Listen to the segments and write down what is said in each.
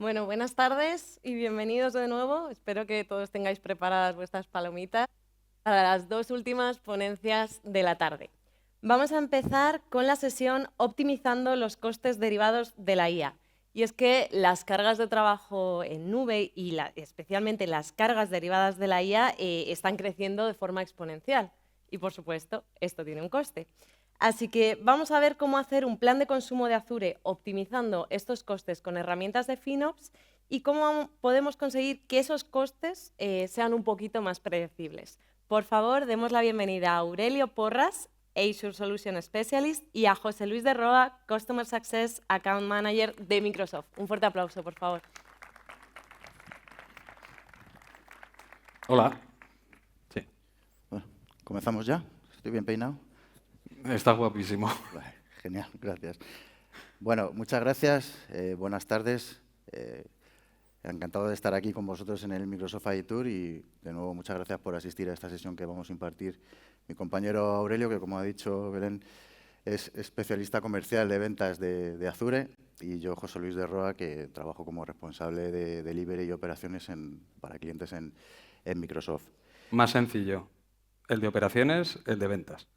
Bueno, buenas tardes y bienvenidos de nuevo. Espero que todos tengáis preparadas vuestras palomitas para las dos últimas ponencias de la tarde. Vamos a empezar con la sesión optimizando los costes derivados de la IA. Y es que las cargas de trabajo en nube y especialmente las cargas derivadas de la IA están creciendo de forma exponencial. Y por supuesto, esto tiene un coste. Así que vamos a ver cómo hacer un plan de consumo de Azure optimizando estos costes con herramientas de FinOps y cómo podemos conseguir que esos costes sean un poquito más predecibles. Por favor, demos la bienvenida a Aurelio Porras, Azure Solution Specialist, y a José Luis de Roa, Customer Success Account Manager de Microsoft. Un fuerte aplauso, por favor. Hola. Sí. Bueno, ¿comenzamos ya? ¿Estoy bien peinado? Está guapísimo. Vale, genial, gracias. Bueno, muchas gracias, buenas tardes. Encantado de estar aquí con vosotros en el Microsoft AI Tour y, de nuevo, muchas gracias por asistir a esta sesión que vamos a impartir mi compañero Aurelio, que, como ha dicho Belén, es especialista comercial de ventas de Azure, y yo, José Luis de Roa, que trabajo como responsable de delivery y operaciones para clientes en Microsoft. Más sencillo. El de operaciones, el de ventas.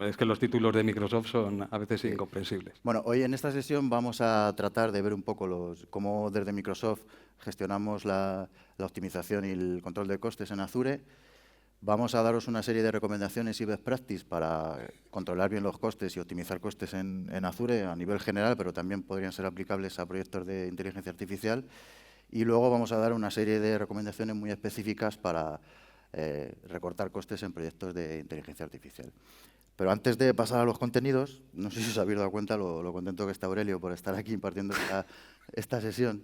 Es que los títulos de Microsoft son a veces incomprensibles. Bueno, hoy en esta sesión vamos a tratar de ver un poco cómo desde Microsoft gestionamos la optimización y el control de costes en Azure. Vamos a daros una serie de recomendaciones y best practices para controlar bien los costes y optimizar costes en Azure a nivel general, pero también podrían ser aplicables a proyectos de inteligencia artificial. Y luego vamos a dar una serie de recomendaciones muy específicas para recortar costes en proyectos de inteligencia artificial. Pero antes de pasar a los contenidos, no sé si os habéis dado cuenta lo contento que está Aurelio por estar aquí impartiendo esta sesión,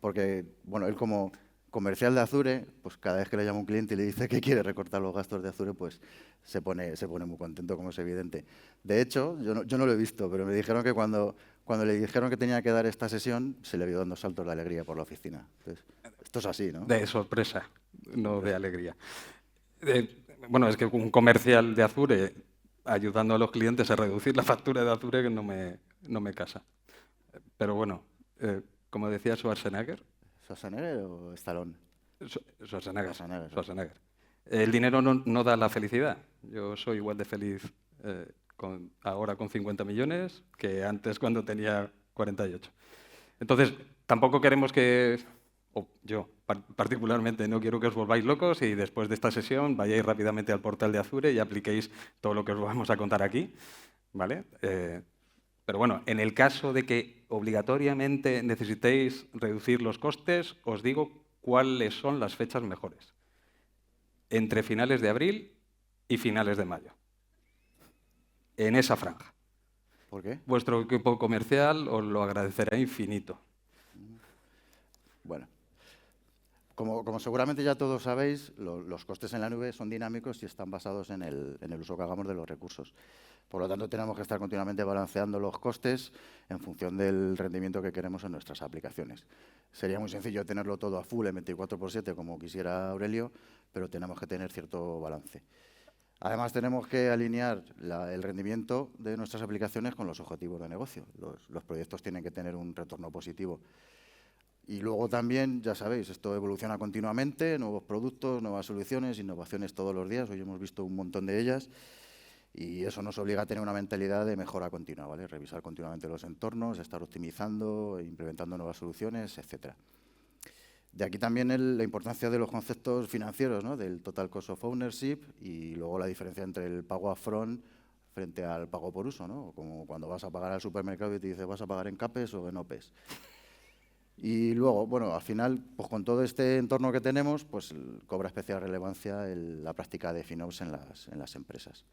porque, bueno, él como comercial de Azure, pues cada vez que le llama un cliente y le dice que quiere recortar los gastos de Azure, pues se pone muy contento, como es evidente. De hecho, yo no lo he visto, pero me dijeron que cuando le dijeron que tenía que dar esta sesión, se le vio dando saltos de alegría por la oficina. Entonces, esto es así, ¿no? De sorpresa, no de alegría. Bueno, es que un comercial de Azure ayudando a los clientes a reducir la factura de Azure que no me casa. Pero bueno, como decía Schwarzenegger. ¿Schwarzenegger o Stallone? Schwarzenegger. El dinero no da la felicidad. Yo soy igual de feliz ahora con 50 millones que antes cuando tenía 48. Entonces, tampoco queremos que, o yo particularmente, no quiero que os volváis locos y después de esta sesión vayáis rápidamente al portal de Azure y apliquéis todo lo que os vamos a contar aquí, ¿vale? Pero bueno, en el caso de que obligatoriamente necesitéis reducir los costes, os digo cuáles son las fechas mejores. Entre finales de abril y finales de mayo. En esa franja. ¿Por qué? Vuestro equipo comercial os lo agradecerá infinito. Bueno, como seguramente ya todos sabéis, los costes en la nube son dinámicos y están basados en el uso que hagamos de los recursos. Por lo tanto, tenemos que estar continuamente balanceando los costes en función del rendimiento que queremos en nuestras aplicaciones. Sería muy sencillo tenerlo todo a full en 24/7, como quisiera Aurelio, pero tenemos que tener cierto balance. Además, tenemos que alinear el rendimiento de nuestras aplicaciones con los objetivos de negocio. Los proyectos tienen que tener un retorno positivo. Y luego también, ya sabéis, esto evoluciona continuamente, nuevos productos, nuevas soluciones, innovaciones todos los días. Hoy hemos visto un montón de ellas y eso nos obliga a tener una mentalidad de mejora continua, ¿vale? Revisar continuamente los entornos, estar optimizando, implementando nuevas soluciones, etcétera. De aquí también la importancia de los conceptos financieros, ¿no? Del Total Cost of Ownership y luego la diferencia entre el pago upfront frente al pago por uso, ¿no? Como cuando vas a pagar al supermercado y te dice ¿vas a pagar en CAPES o en OPES? Y luego, bueno, al final, pues con todo este entorno que tenemos, pues cobra especial relevancia la práctica de FinOps en las empresas.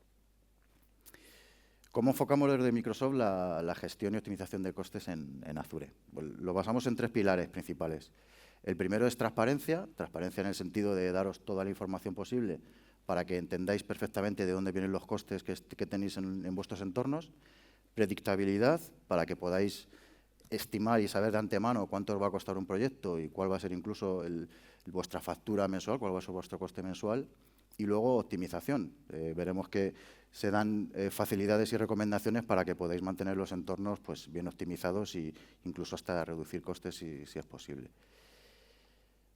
¿Cómo enfocamos desde Microsoft la gestión y optimización de costes en Azure? Pues lo basamos en 3 pilares principales. El primero es transparencia en el sentido de daros toda la información posible para que entendáis perfectamente de dónde vienen los costes que tenéis en vuestros entornos. Predictabilidad, para que podáis estimar y saber de antemano cuánto os va a costar un proyecto y cuál va a ser incluso vuestra factura mensual, cuál va a ser vuestro coste mensual. Y luego optimización. Veremos que se dan facilidades y recomendaciones para que podáis mantener los entornos pues, bien optimizados e incluso hasta reducir costes si es posible.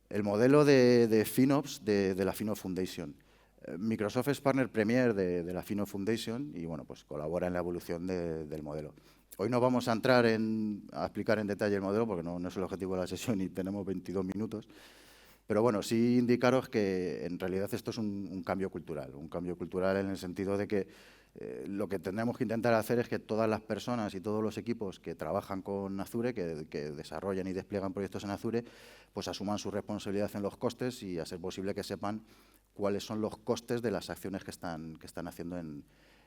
El modelo de FinOps de la FinOps Foundation. Microsoft es partner premier de la FinOps Foundation y bueno, pues colabora en la evolución del modelo. Hoy no vamos a entrar a explicar en detalle el modelo porque no es el objetivo de la sesión y tenemos 22 minutos. Pero bueno, sí indicaros que en realidad esto es un cambio cultural en el sentido de que lo que tenemos que intentar hacer es que todas las personas y todos los equipos que trabajan con Azure, que desarrollan y despliegan proyectos en Azure, pues asuman su responsabilidad en los costes y a ser posible que sepan cuáles son los costes de las acciones que están haciendo en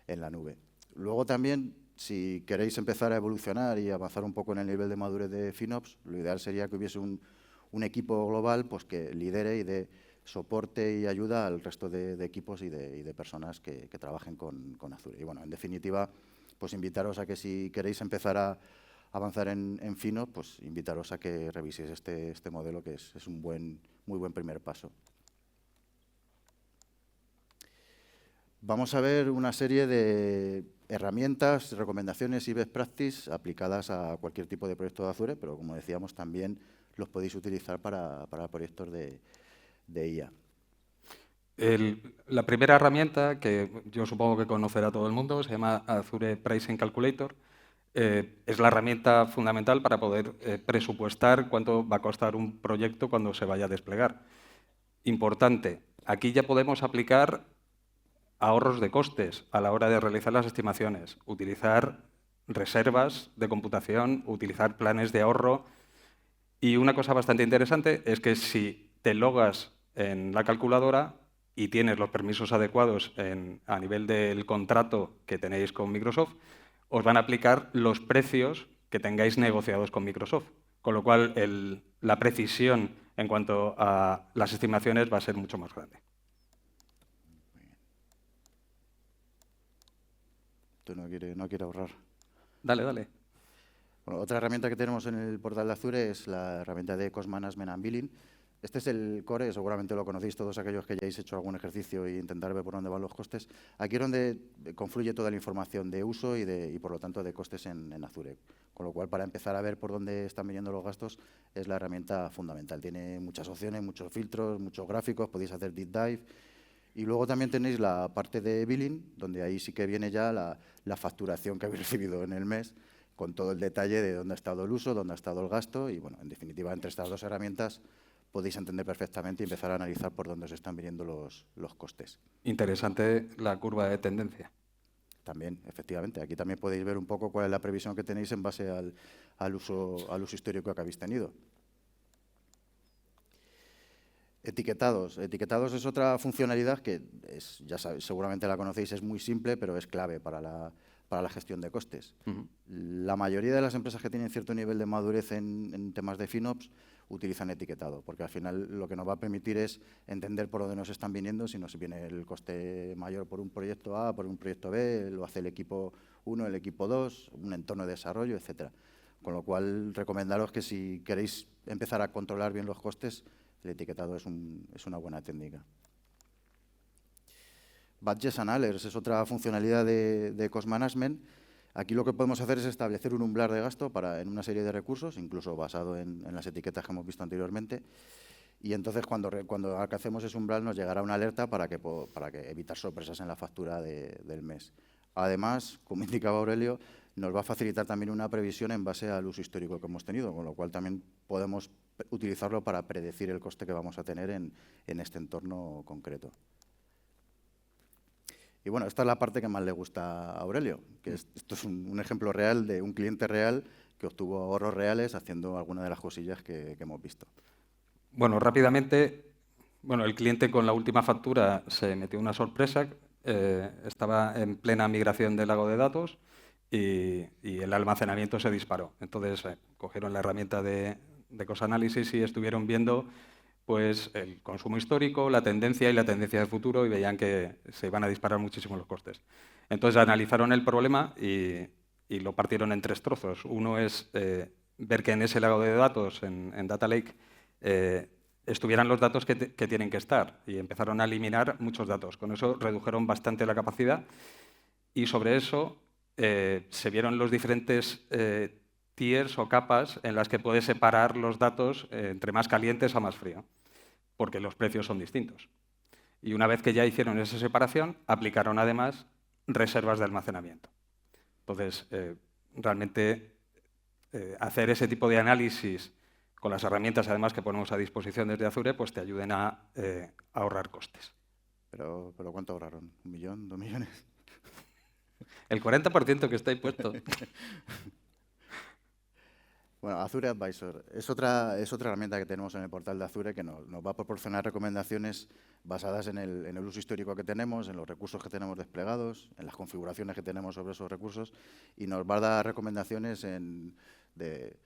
la nube. Luego también, si queréis empezar a evolucionar y avanzar un poco en el nivel de madurez de FinOps, lo ideal sería que hubiese un equipo global pues, que lidere y dé soporte y ayuda al resto de equipos y de personas que trabajen con Azure. Y bueno, en definitiva, pues invitaros a que si queréis empezar a avanzar en FinOps, pues invitaros a que reviséis este modelo que es un muy buen primer paso. Vamos a ver una serie de herramientas, recomendaciones y best practices aplicadas a cualquier tipo de proyecto de Azure, pero como decíamos también los podéis utilizar para proyectos de IA. La primera herramienta, que yo supongo que conocerá todo el mundo, se llama Azure Pricing Calculator. Es la herramienta fundamental para poder presupuestar cuánto va a costar un proyecto cuando se vaya a desplegar. Importante, aquí ya podemos aplicar ahorros de costes a la hora de realizar las estimaciones, utilizar reservas de computación, utilizar planes de ahorro. Y una cosa bastante interesante es que si te logas en la calculadora y tienes los permisos adecuados a nivel del contrato que tenéis con Microsoft, os van a aplicar los precios que tengáis negociados con Microsoft. Con lo cual, la precisión en cuanto a las estimaciones va a ser mucho más grande. Tú no quiere ahorrar. Dale. Bueno, otra herramienta que tenemos en el portal de Azure es la herramienta de Cost Management and Billing. Este es el core, seguramente lo conocéis todos aquellos que ya hayáis hecho algún ejercicio e intentar ver por dónde van los costes. Aquí es donde confluye toda la información de uso y por lo tanto, de costes en Azure. Con lo cual, para empezar a ver por dónde están viniendo los gastos, es la herramienta fundamental. Tiene muchas opciones, muchos filtros, muchos gráficos, podéis hacer deep dive. Y luego también tenéis la parte de billing, donde ahí sí que viene ya la facturación que habéis recibido en el mes, con todo el detalle de dónde ha estado el uso, dónde ha estado el gasto y, bueno, en definitiva, entre estas dos herramientas podéis entender perfectamente y empezar a analizar por dónde se están viniendo los costes. Interesante la curva de tendencia. También, efectivamente. Aquí también podéis ver un poco cuál es la previsión que tenéis en base al uso histórico que habéis tenido. Etiquetados. Etiquetados es otra funcionalidad que, ya sabéis, seguramente la conocéis, es muy simple, pero es clave para la gestión de costes. La mayoría de las empresas que tienen cierto nivel de madurez en temas de FinOps utilizan etiquetado, porque al final lo que nos va a permitir es entender por dónde nos están viniendo, si nos viene el coste mayor por un proyecto A, por un proyecto B, lo hace el equipo 1, el equipo 2, un entorno de desarrollo, etcétera. Con lo cual, recomendaros que si queréis empezar a controlar bien los costes, el etiquetado es una buena técnica. Budgets and Alerts es otra funcionalidad de Cost Management. Aquí lo que podemos hacer es establecer un umbral de gasto en una serie de recursos, incluso basado en las etiquetas que hemos visto anteriormente. Y entonces, cuando alcancemos ese umbral, nos llegará una alerta para que evitar sorpresas en la factura del mes. Además, como indicaba Aurelio, nos va a facilitar también una previsión en base al uso histórico que hemos tenido, con lo cual también podemos utilizarlo para predecir el coste que vamos a tener en este entorno concreto. Y bueno, esta es la parte que más le gusta a Aurelio, que esto es un ejemplo real de un cliente real que obtuvo ahorros reales haciendo alguna de las cosillas que hemos visto. Bueno, rápidamente, el cliente con la última factura se metió una sorpresa, estaba en plena migración del lago de datos y el almacenamiento se disparó. Entonces, cogieron la herramienta de Cost Analysis y estuvieron viendo pues el consumo histórico, la tendencia y la tendencia del futuro y veían que se iban a disparar muchísimo los costes. Entonces analizaron el problema y lo partieron en 3 trozos. Uno es ver que en ese lago de datos, en Data Lake, estuvieran los datos que tienen que estar y empezaron a eliminar muchos datos. Con eso redujeron bastante la capacidad y sobre eso se vieron los diferentes tiers o capas en las que puedes separar los datos entre más calientes a más frío, porque los precios son distintos. Y una vez que ya hicieron esa separación, aplicaron además reservas de almacenamiento. Entonces, realmente hacer ese tipo de análisis con las herramientas además que ponemos a disposición desde Azure, pues te ayuden a ahorrar costes. ¿Pero cuánto ahorraron? ¿1 millón? ¿2 millones? El 40% que está ahí puesto. Bueno, Azure Advisor es otra herramienta que tenemos en el portal de Azure que nos va a proporcionar recomendaciones basadas en el uso histórico que tenemos, en los recursos que tenemos desplegados, en las configuraciones que tenemos sobre esos recursos y nos va a dar recomendaciones de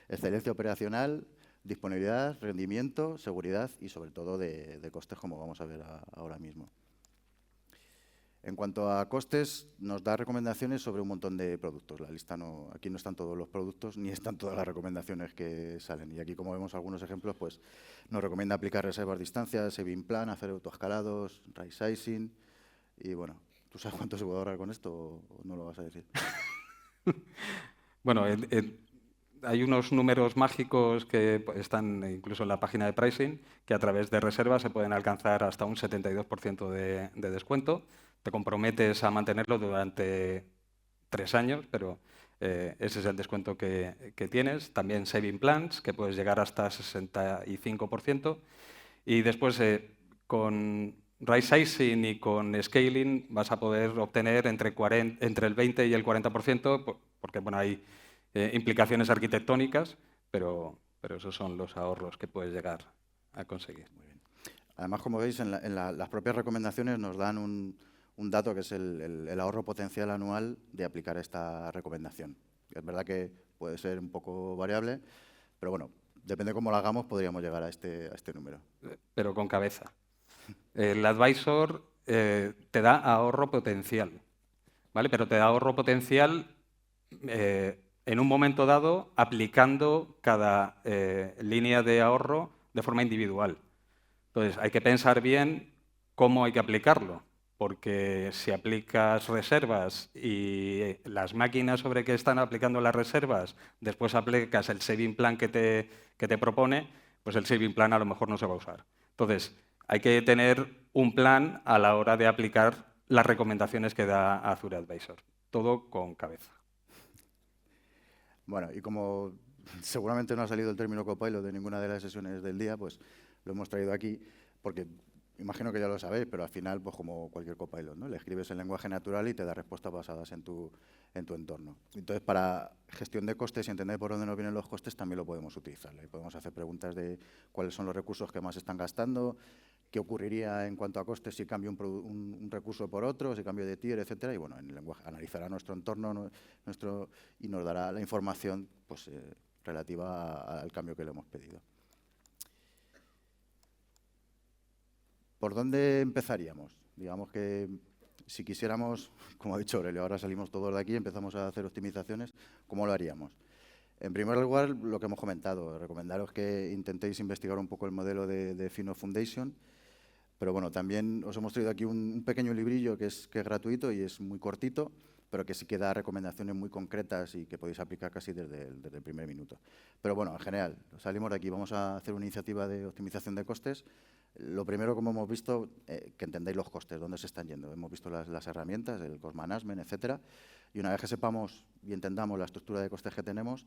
excelencia operacional, disponibilidad, rendimiento, seguridad y sobre todo de costes, como vamos a ver ahora mismo. En cuanto a costes, nos da recomendaciones sobre un montón de productos. La lista aquí no están todos los productos ni están todas las recomendaciones que salen. Y aquí, como vemos algunos ejemplos, pues nos recomienda aplicar reservas a distancia, saving plan, hacer autoescalados, right sizing. Y bueno, ¿tú sabes cuánto se puede ahorrar con esto o no lo vas a decir? Bueno, hay unos números mágicos que están incluso en la página de pricing, que a través de reservas se pueden alcanzar hasta un 72% de descuento. Te comprometes a mantenerlo durante 3 años, pero ese es el descuento que tienes. También saving plans, que puedes llegar hasta 65%. Y después, con right sizing y con scaling, vas a poder obtener entre el 20 y el 40%, porque bueno, hay implicaciones arquitectónicas, pero esos son los ahorros que puedes llegar a conseguir. Muy bien. Además, como veis, en las propias recomendaciones nos dan un dato que es el ahorro potencial anual de aplicar esta recomendación. Es verdad que puede ser un poco variable, pero bueno, depende de cómo lo hagamos, podríamos llegar a este número. Pero con cabeza. El Advisor te da ahorro potencial, ¿vale? Pero te da ahorro potencial en un momento dado aplicando cada línea de ahorro de forma individual. Entonces, hay que pensar bien cómo hay que aplicarlo, porque si aplicas reservas y las máquinas sobre que están aplicando las reservas, después aplicas el saving plan que te propone, pues el saving plan a lo mejor no se va a usar. Entonces, hay que tener un plan a la hora de aplicar las recomendaciones que da Azure Advisor. Todo con cabeza. Bueno, y como seguramente no ha salido el término copilot de ninguna de las sesiones del día, pues lo hemos traído aquí porque imagino que ya lo sabéis, pero al final, pues como cualquier copilot, ¿no? Le escribes en lenguaje natural y te da respuestas basadas en tu entorno. Entonces, para gestión de costes y entender por dónde nos vienen los costes, también lo podemos utilizar. Y podemos hacer preguntas de cuáles son los recursos que más están gastando, qué ocurriría en cuanto a costes si cambio un recurso por otro, si cambio de tier, etcétera. Y bueno, en el lenguaje analizará nuestro entorno y nos dará la información pues, relativa al cambio que le hemos pedido. ¿Por dónde empezaríamos? Digamos que si quisiéramos, como ha dicho Aurelio, ahora salimos todos de aquí y empezamos a hacer optimizaciones, ¿cómo lo haríamos? En primer lugar, lo que hemos comentado, recomendaros que intentéis investigar un poco el modelo de Fino Foundation, pero bueno, también os hemos traído aquí un pequeño librillo que es gratuito y es muy cortito, pero que sí que da recomendaciones muy concretas y que podéis aplicar casi desde el primer minuto. Pero bueno, en general, salimos de aquí, vamos a hacer una iniciativa de optimización de costes. Lo primero, como hemos visto, que entendáis los costes, dónde se están yendo. Hemos visto las herramientas, el cost management, etcétera. Y una vez que sepamos y entendamos la estructura de costes que tenemos,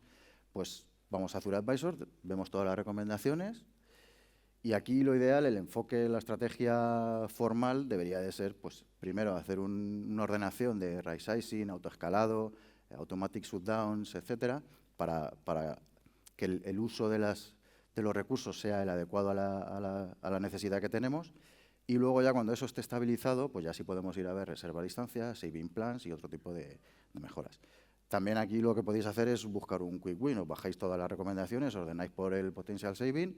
pues vamos a Azure Advisor, vemos todas las recomendaciones. Y aquí lo ideal, el enfoque, la estrategia formal debería de ser, pues primero, hacer una ordenación de right sizing, autoescalado, automatic shutdowns, etcétera, para que el uso de los recursos sea el adecuado a la necesidad que tenemos. Y luego ya cuando eso esté estabilizado, pues ya sí podemos ir a ver reserva a distancia, saving plans y otro tipo de mejoras. También aquí lo que podéis hacer es buscar un quick win. Os bajáis todas las recomendaciones, ordenáis por el potential saving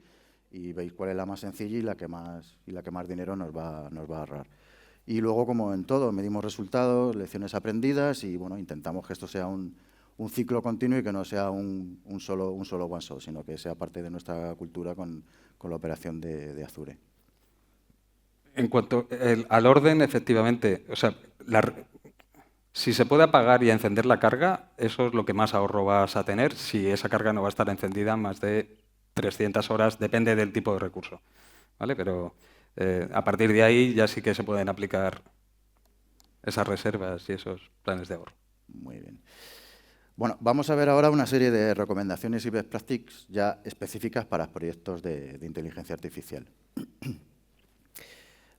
y veis cuál es la más sencilla y la que más dinero nos va a ahorrar. Y luego, como en todo, medimos resultados, lecciones aprendidas y bueno, intentamos que esto sea un un ciclo continuo y que no sea un solo one shot, sino que sea parte de nuestra cultura con la operación de Azure. En cuanto al orden, efectivamente, o sea, si se puede apagar y encender la carga, eso es lo que más ahorro vas a tener si esa carga no va a estar encendida más de 300 horas, depende del tipo de recurso, ¿vale? Pero a partir de ahí ya sí que se pueden aplicar esas reservas y esos planes de ahorro. Muy bien. Bueno, vamos a ver ahora una serie de recomendaciones y best practices ya específicas para proyectos de inteligencia artificial.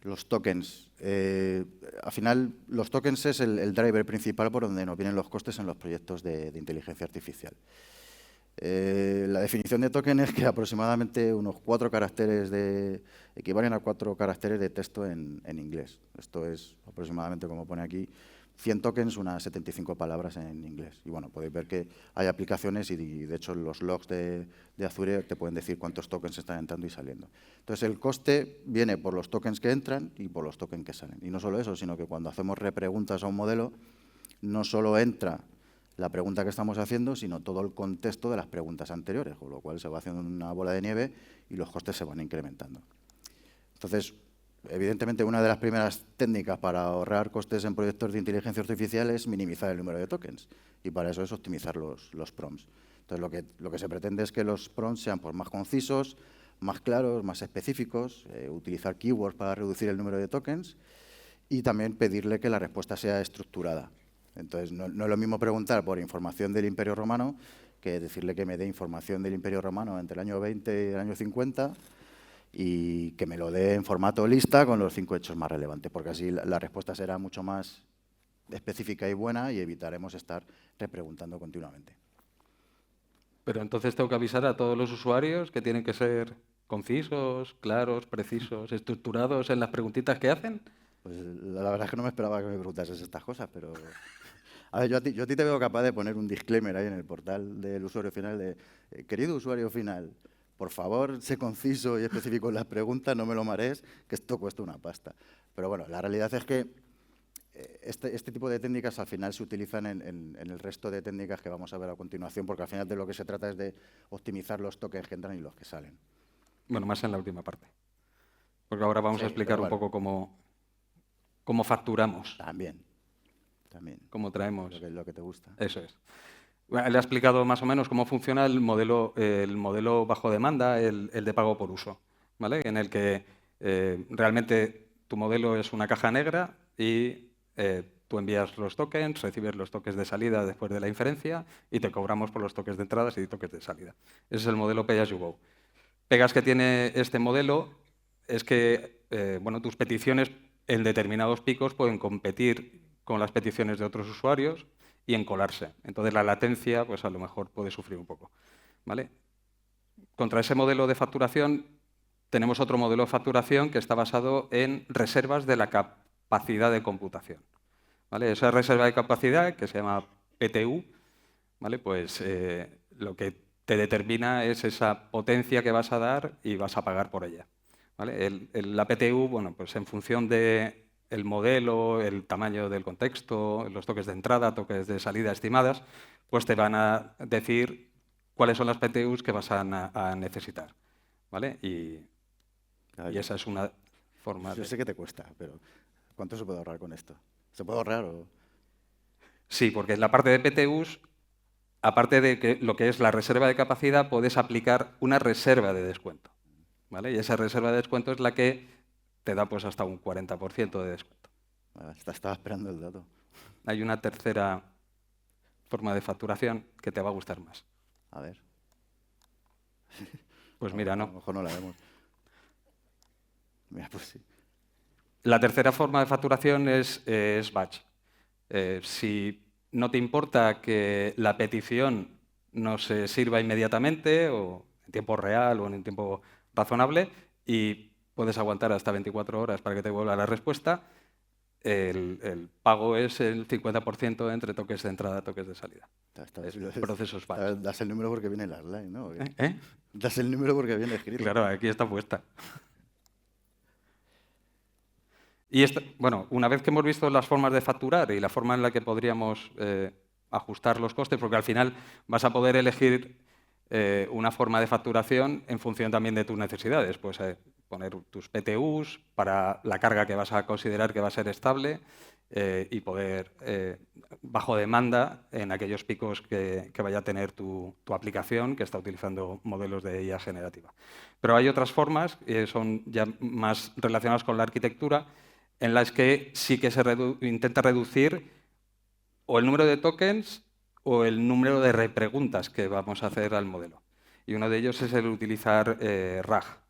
Los tokens. Al final, los tokens es el driver principal por donde nos vienen los costes en los proyectos de inteligencia artificial. La definición de token es que aproximadamente unos 4 caracteres equivalen a 4 caracteres de texto en inglés. Esto es aproximadamente, como pone aquí, 100 tokens, unas 75 palabras en inglés. Y bueno, podéis ver que hay aplicaciones y de hecho los logs de Azure te pueden decir cuántos tokens están entrando y saliendo. Entonces el coste viene por los tokens que entran y por los tokens que salen. Y no solo eso, sino que cuando hacemos repreguntas a un modelo, no solo entra la pregunta que estamos haciendo, sino todo el contexto de las preguntas anteriores, con lo cual se va haciendo una bola de nieve y los costes se van incrementando. Entonces, evidentemente, una de las primeras técnicas para ahorrar costes en proyectos de inteligencia artificial es minimizar el número de tokens, y para eso es optimizar los prompts. Entonces, lo que se pretende es que los prompts sean pues, más concisos, más claros, más específicos, utilizar keywords para reducir el número de tokens y también pedirle que la respuesta sea estructurada. Entonces, no es lo mismo preguntar por información del Imperio Romano que decirle que me dé información del Imperio Romano entre el año 20 y el año 50 y que me lo dé en formato lista con los 5 hechos más relevantes, porque así la respuesta será mucho más específica y buena y evitaremos estar repreguntando continuamente. Pero entonces tengo que avisar a todos los usuarios que tienen que ser concisos, claros, precisos, estructurados en las preguntitas que hacen. Pues la verdad es que no me esperaba que me preguntases estas cosas, pero... A ver, yo a ti te veo capaz de poner un disclaimer ahí en el portal del usuario final de querido usuario final, por favor, sé conciso y específico en las preguntas, no me lo marees, que esto cuesta una pasta. Pero bueno, la realidad es que este tipo de técnicas al final se utilizan en el resto de técnicas que vamos a ver a continuación, porque al final de lo que se trata es de optimizar los tokens que entran y los que salen. Bueno, más en la última parte. Porque ahora vamos a explicar un poco cómo facturamos. También. Cómo traemos. Lo que te gusta. Eso es. Bueno, le he explicado más o menos cómo funciona el modelo bajo demanda, el de pago por uso, ¿vale? En el que realmente tu modelo es una caja negra y tú envías los tokens, recibes los tokens de salida después de la inferencia y te cobramos por los tokens de entradas y tokens de salida. Ese es el modelo Pay as you go. Pegas que tiene este modelo es que bueno, tus peticiones en determinados picos pueden competir con las peticiones de otros usuarios y encolarse. Entonces la latencia pues a lo mejor puede sufrir un poco, ¿vale? Contra ese modelo de facturación tenemos otro modelo de facturación que está basado en reservas de la capacidad de computación, ¿vale? Esa reserva de capacidad, que se llama PTU, ¿vale? Pues lo que te determina es esa potencia que vas a dar y vas a pagar por ella, ¿vale? La PTU, bueno, pues en función de el modelo, el tamaño del contexto, los tokens de entrada, tokens de salida estimadas, pues te van a decir cuáles son las PTUs que vas a necesitar, ¿vale? Y esa es una forma Yo sé que te cuesta, pero ¿cuánto se puede ahorrar con esto? ¿Se puede ahorrar o...? Sí, porque en la parte de PTUs, aparte de que lo que es la reserva de capacidad, puedes aplicar una reserva de descuento, ¿vale? Y esa reserva de descuento es la que te da pues hasta un 40% de descuento. Estaba esperando el dato. Hay una tercera forma de facturación que te va a gustar más. A ver. Pues mira, no. A lo mejor no la vemos. Mira, pues sí. La tercera forma de facturación es batch. Si no te importa que la petición no se sirva inmediatamente o en tiempo real o en un tiempo razonable y puedes aguantar hasta 24 horas para que te vuelva la respuesta, el pago es el 50% entre toques de entrada y toques de salida. Procesos batch. Das el número porque viene en la slide, ¿no? ¿Eh? Das el número porque viene escrito. Claro, aquí está puesta. Y bueno, una vez que hemos visto las formas de facturar y la forma en la que podríamos ajustar los costes, porque al final vas a poder elegir una forma de facturación en función también de tus necesidades. Pues poner tus PTUs para la carga que vas a considerar que va a ser estable y poder, bajo demanda, en aquellos picos que vaya a tener tu aplicación que está utilizando modelos de IA generativa. Pero hay otras formas, son ya más relacionadas con la arquitectura, en las que sí que se intenta reducir o el número de tokens o el número de repreguntas que vamos a hacer al modelo. Y uno de ellos es el utilizar RAG.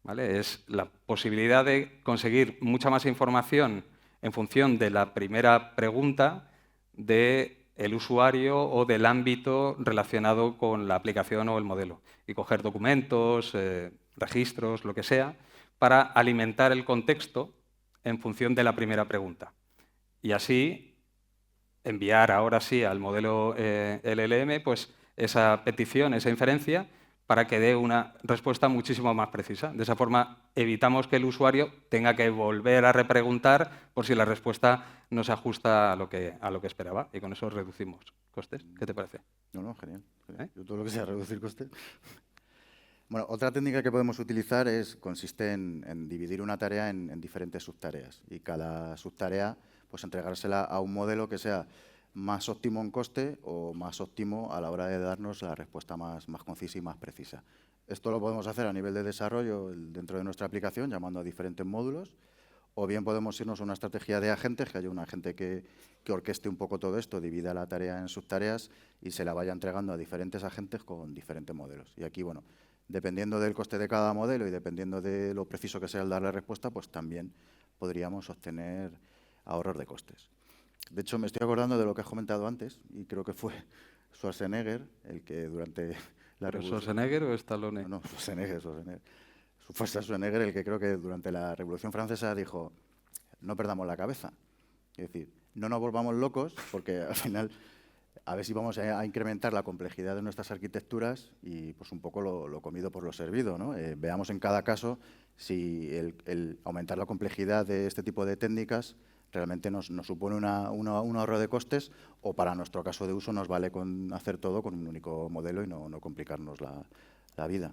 ¿Vale? Es la posibilidad de conseguir mucha más información en función de la primera pregunta del usuario o del ámbito relacionado con la aplicación o el modelo. Y coger documentos, registros, lo que sea, para alimentar el contexto en función de la primera pregunta. Y así enviar ahora sí al modelo LLM pues, esa petición, esa inferencia, para que dé una respuesta muchísimo más precisa. De esa forma evitamos que el usuario tenga que volver a repreguntar por si la respuesta no se ajusta a lo que esperaba. Y con eso reducimos costes. ¿Qué te parece? No, genial. Yo todo lo que sea reducir costes. Bueno, otra técnica que podemos utilizar consiste en dividir una tarea en diferentes subtareas. Y cada subtarea, pues entregársela a un modelo que sea más óptimo en coste o más óptimo a la hora de darnos la respuesta más concisa y más precisa. Esto lo podemos hacer a nivel de desarrollo dentro de nuestra aplicación, llamando a diferentes módulos, o bien podemos irnos a una estrategia de agentes, que haya un agente que orqueste un poco todo esto, divida la tarea en subtareas y se la vaya entregando a diferentes agentes con diferentes modelos. Y aquí, bueno, dependiendo del coste de cada modelo y dependiendo de lo preciso que sea el dar la respuesta, pues también podríamos obtener ahorros de costes. De hecho, me estoy acordando de lo que has comentado antes, y creo que fue Schwarzenegger el que durante la revolución... ¿Schwarzenegger o Stallone? No, Schwarzenegger. Fue Schwarzenegger el que creo que durante la Revolución Francesa dijo, no perdamos la cabeza. Es decir, no nos volvamos locos, porque al final, a ver si vamos a incrementar la complejidad de nuestras arquitecturas y pues un poco lo comido por lo servido, ¿no? Veamos en cada caso si el aumentar la complejidad de este tipo de técnicas realmente nos supone un ahorro de costes, o para nuestro caso de uso nos vale con hacer todo con un único modelo y no complicarnos la vida.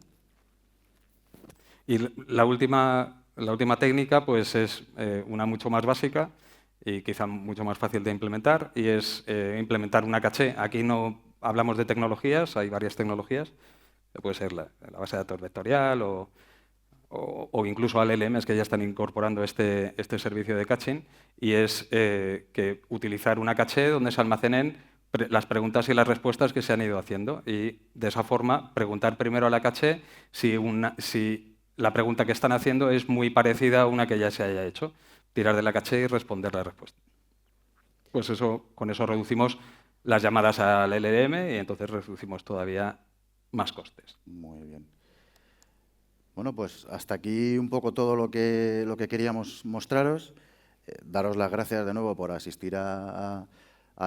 Y la última técnica pues es una mucho más básica y quizá mucho más fácil de implementar, y es implementar una caché. Aquí no hablamos de tecnologías, hay varias tecnologías, puede ser la base de datos vectorial o incluso LLMs que ya están incorporando este servicio de caching, y es que utilizar una caché donde se almacenen las preguntas y las respuestas que se han ido haciendo, y de esa forma preguntar primero a la caché si la pregunta que están haciendo es muy parecida a una que ya se haya hecho, tirar de la caché y responder la respuesta. Pues con eso reducimos las llamadas al LLM y entonces reducimos todavía más costes. Muy bien. Bueno, pues hasta aquí un poco todo lo que queríamos mostraros. Daros las gracias de nuevo por asistir a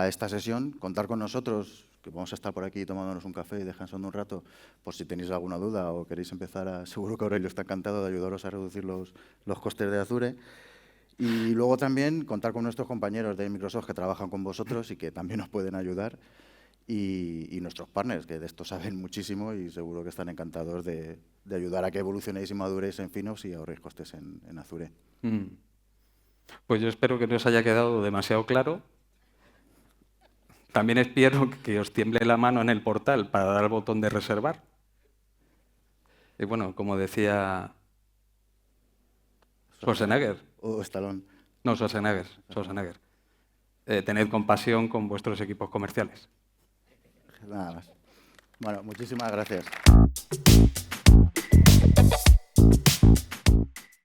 esta sesión, contar con nosotros, que vamos a estar por aquí tomándonos un café y descansando un rato, por si tenéis alguna duda o queréis empezar seguro que Aurelio está encantado de ayudaros a reducir los costes de Azure. Y luego también contar con nuestros compañeros de Microsoft que trabajan con vosotros y que también os pueden ayudar. Y nuestros partners, que de esto saben muchísimo y seguro que están encantados de ayudar a que evolucionéis y maduréis en Finos y ahorréis costes en Azure. Pues yo espero que no os haya quedado demasiado claro. También espero que os tiemble la mano en el portal para dar al botón de reservar. Y bueno, como decía Schwarzenegger. O Stallone. No, Schwarzenegger. Tened compasión con vuestros equipos comerciales. Nada más. Bueno, muchísimas gracias.